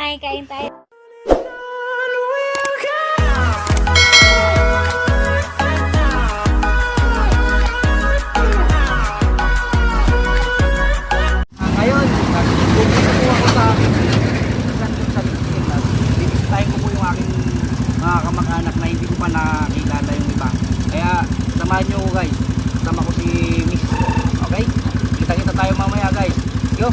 Hi, kain tayo. Ngayon, pupunta po ako sa Pilipinas. Bibisitahin ko po yung aking mga kamag-anak na hindi ko pa nakilala yung iba. Kaya samahan nyo guys. Kasama ko si Miss. Okay? Kita-kita tayo mamaya guys. Yo!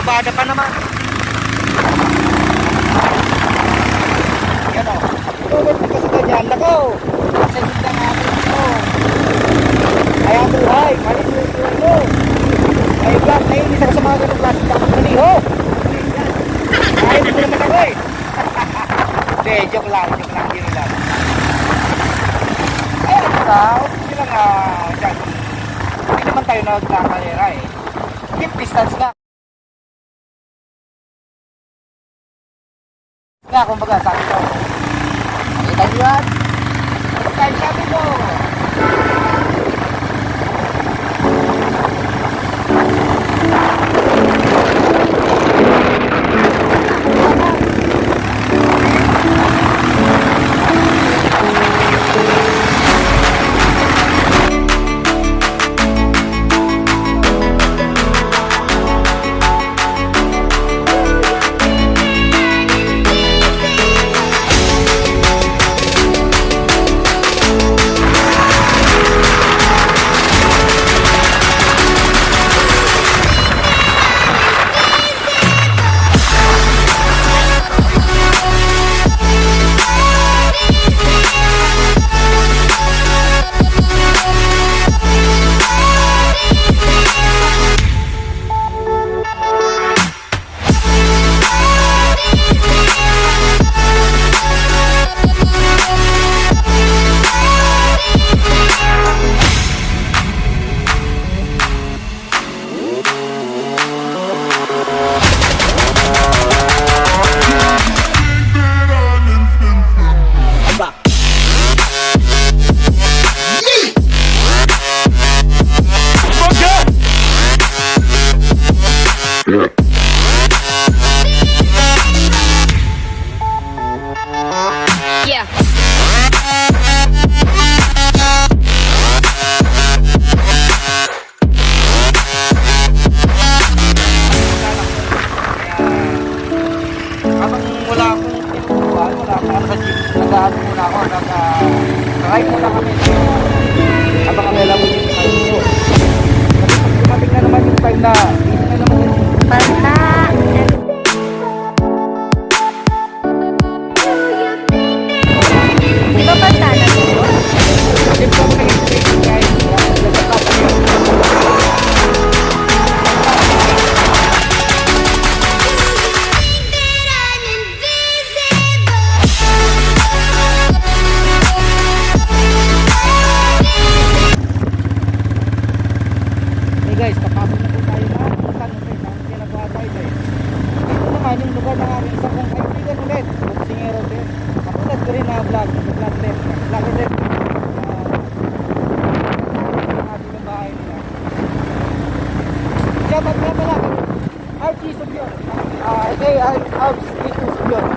Barbada pa naman. Yan o. Tulad ka sa ganyan. Nako. Sa ganda natin ito. Kaya buhay. Malimulit mo. Ay vlog. Nainis ako sa mga ganong klaseng dapat maniho. Ay, hindi naman ako eh. Hindi, joke lang. Joke lang. Hindi lang. basta, okay lang dyan. Hindi naman tayo nagkakalera eh. Keep distance nga. Nga, kumbaga, sabi ko. Nakita niyo yan? Ano tayo sabi ko? Yeah. Habang wala akong tinutuan, wala akong ano sa gym, nag-ano muna ako, nag-ride muna kami. Habang kami alam mo yung time ko. Kasi dumating na naman yung time na, busy na naman yung Basta. Di ba basta na to? gym ko ako nag-explain kahit nag-stop yun. Hey guys, kapasok na po tayo na kung saan natin ang ginagawa tayo guys. Ito naman yung lugar ng aking isang kong kaibigan ulit, Boxingero din. Kapatid ko rin na vlog din. Vlogger din. Ang ating bahay nila. Shoutout nga pala kay Archie Subyon. Kay Archie Subyon.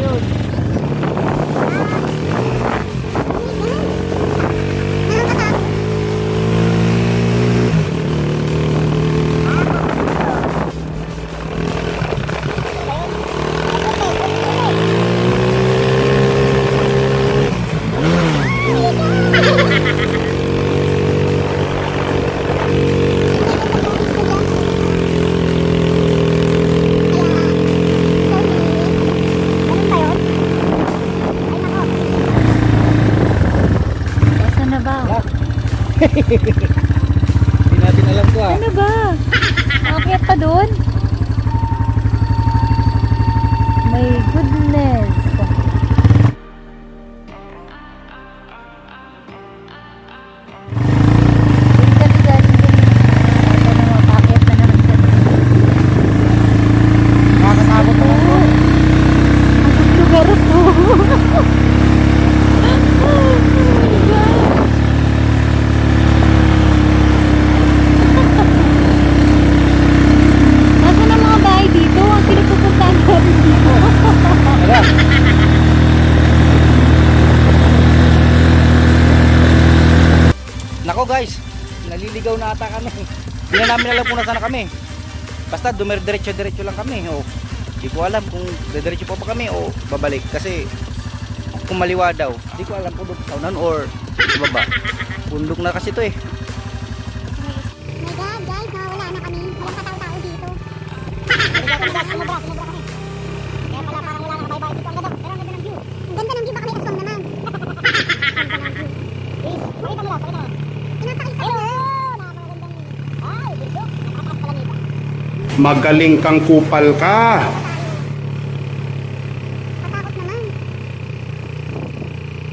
yun. Nasaan na ba? Hindi natin alam to ah. Ano ba? Akyat pa doon? My goodness. Nakakatakot naman to. Ang lugar to. Nasaan ang mga bahay dito? Ang sino pupuntahan natin dito? Tara. Nako guys, naliligaw na ata kami. Hindi na namin alam kung nasaan na kami. Basta dumiretso-diretso lang kami. O, hindi ko alam kung diretso pa kami o babalik. Kasi kung maliwa daw, hindi ko alam kung doon sa unan or sa baba. Bundok na kasi to eh. My God, guys, nawawala na kami. Walang katao-tao dito. Sumobra kami. Kaya pala parang wala na kabay-bay dito. Ang ganda, pero ang ganda ng view. Ang ganda ng view, baka may aswang naman. Ang ganda ng view. Please, pakita mo lang, pakita mo. Pinapakita mo. Napakagandang, ay, bundok. Nakataas pala nito. Magaling kang kupal ka. Katakot naman.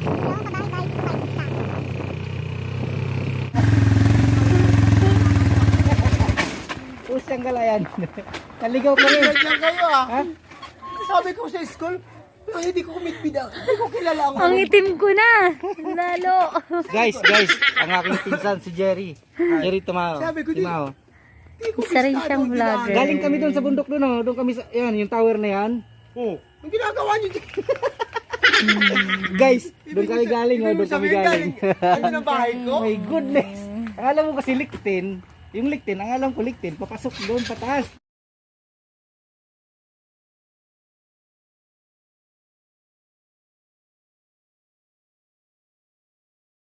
Pero kabahay-bahay dito, may isa. Usang galayan. Naligaw kami. Ganyan kayo ah. Ha? Sabi ko sa school, pero hindi ko kumitbida. Hindi ko kilala ang Ang itim ko na. Lalo. Guys, ang aking pinsan si Jerry. Jerry Tumao. Sabi ko din. Timao. Isa rin siyang vlogger. Galing kami doon sa bundok doon, oh. Doon kami sa, yan, yung tower na yan. Oh, ang ginagawa niyo dyan. Guys, doon kami galing, oh. Ibig Doon kami sabihin, galing. Ano ang bahay ko? My goodness. Ang alam mo kasi liktin, yung liktin, ang alam ko liktin, papasok doon pataas.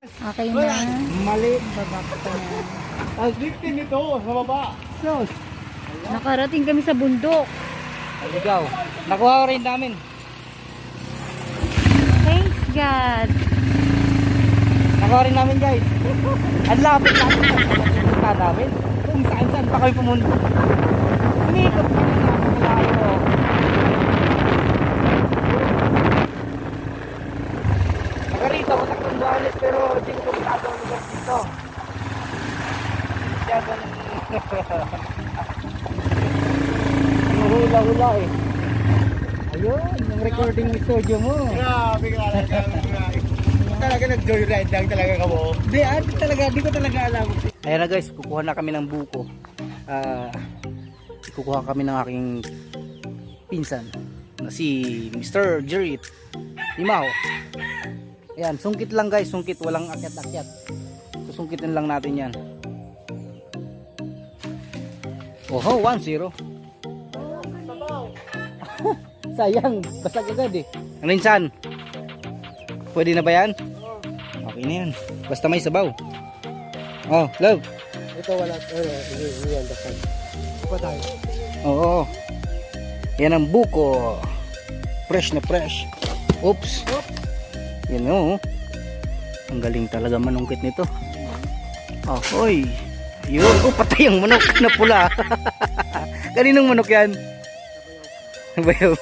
Okay na. Mali, babakta na. Ang diktin nito, sa baba. Sos, Nakarating kami sa bundok. aligaw. Nakuha ko rin namin. Thanks God. Nakuha rin namin guys. Ang lapit natin sa namin. Kung saan pa kami pumunta. Umikot kami na malayo. Nakarito, mataklong buhanis pero hindi ko pumitado ang lugar dito. Hula-hula eh. Ayun, yung recording studio mo. Grabe ka talaga. Talaga nag-joyride lang talaga ka mo. Di ko talaga alam. Ayan na guys, kukuha na kami ng buko. Kukuha kami ng aking pinsan na si Mr. Jerry Tumao. Ayan, sungkit lang guys, sungkit, walang akyat-akyat. Susungkitin lang natin yan. Oho, 1-0. Sayang, basag agad eh. Ano insan? Pwede na ba yan? Okay na yan. Basta may sabaw. Oh, love. Ito wala, hindi yan dasal. Pa tayo. Oo. Yan ang buko. Fresh na fresh. Oops. Yan o. Ang galing talaga manungkit nito. Ahoy. Yun. Oh, patay ang manok na pula. Kaninong manok yan? Bayaw.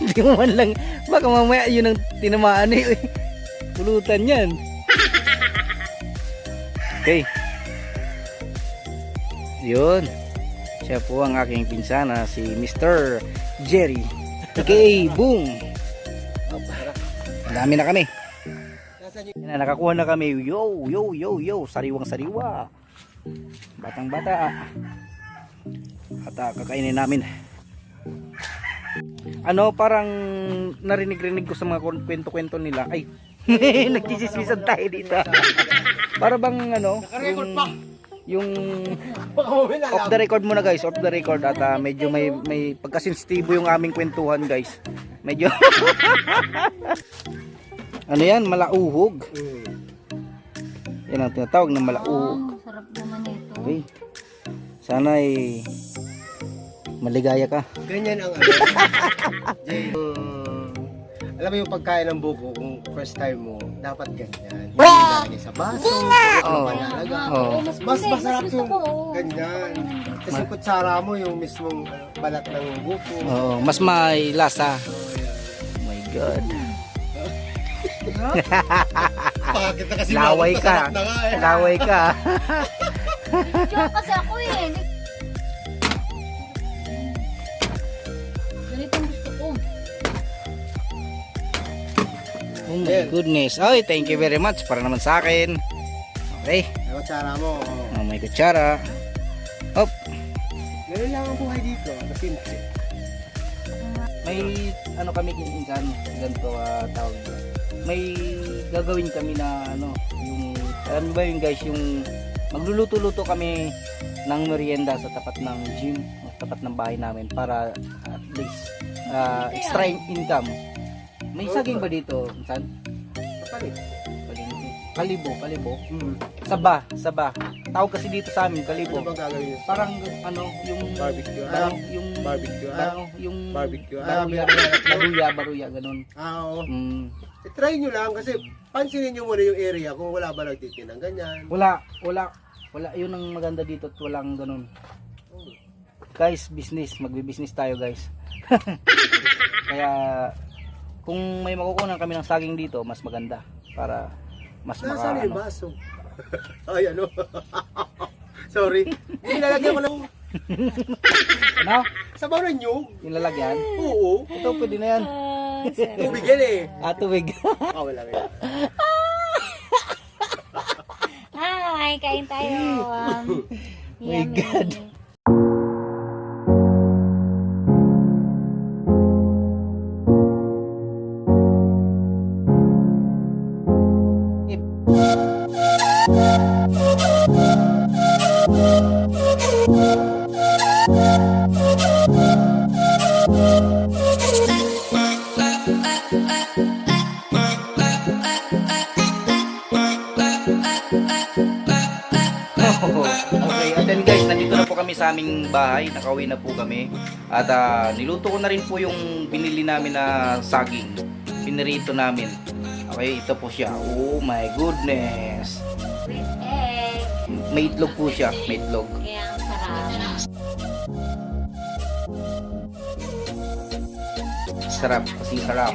Hindi mo man lang. Baka mamaya yun ang tinamaan eh. Pulutan yan. Okay. Yun. Siya po ang aking pinsana, si Mr. Jerry. A.K.A. Boom. Dami na kami. Yan na, nakakuha na kami. Yo, yo, yo, yo. Sariwang sariwa. Batang bata. At kakainin namin. ano, parang narinig-rinig ko sa mga kwento-kwento nila. Ay, nagchismisan tayo dito. Para bang ano, yung off the record muna guys, off the record at medyo may pagkasensitibo yung aming kwentuhan guys. Medyo ano yan, malauhog. Yan ang tinatawag ng malauhog. Sarap naman ito. Okay. Sana ay maligaya ka. Ganyan ang ano. Jay, alam mo yung pagkain ng buko, kung first time mo, dapat ganyan. Ilalagay sa baso, Oo. panalaga. Oo. Mas masarap gusto yung ko, oo. ganyan. Kasi yung kutsara mo, yung mismong balat ng buko. Oh, mas may lasa. Oh my god. Bakit na kasi Laway ka. masarap na nga eh. Laway ka. Joke kasi ako eh. Ganito ang gusto ko. Oh my goodness. Ay, thank you very much para naman sa akin. Okay. Yung kutsara mo. Oh, may kutsara. Hop. Ganyan lang ang buhay dito. Masimple. May ano kami minsan ganito tawag nila. May gagawin kami na ano, yung alam niyo ba yung guys, yung magluluto-luto kami ng merienda sa tapat ng gym, sa tapat ng bahay namin para at least extra income. May saging ba dito, minsan? Kapalit. Kalibo. Saba. Tawag kasi dito sa amin, kalibo. Ano bang gagawin yun? Parang ano, yung Barbecue. parang yung Barbecue. yung Barbecue. baruya ganun. Oo. Mm. Try nyo lang kasi pansinin nyo muna yung area kung wala ba nagtitinang ganyan. Wala, yun ang maganda dito at walang ganun. Guys, business, magbi-business tayo guys. Kaya kung may makukunan kami ng saging dito, mas maganda para mas Nasaan yung ano. baso? Ay ano? Sorry. Nilalagyan ko lang Ano? sabaw na nyo. Yung lalagyan? Oo. Ito pwede na yan. Tubig yan eh. Tubig. Wala nga. Hi, kain tayo. My God. Okay, and then guys, nandito na po kami sa aming bahay, nakauwi na po kami. At niluto ko na rin po yung binili namin na saging. Pinirito namin. Okay, ito po siya. Oh my goodness. With egg. May itlog po siya, may itlog. Kaya ang sarap. Sarap, kasing sarap.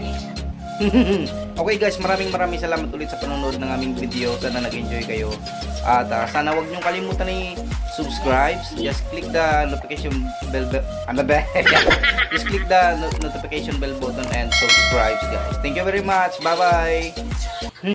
Okay guys, maraming salamat ulit sa panonood ng aming video. Sana nag-enjoy kayo. At sana wag niyong kalimutan ni subscribe. Just click the notification bell Just click the notification bell button and subscribe guys. Thank you very much. Bye bye.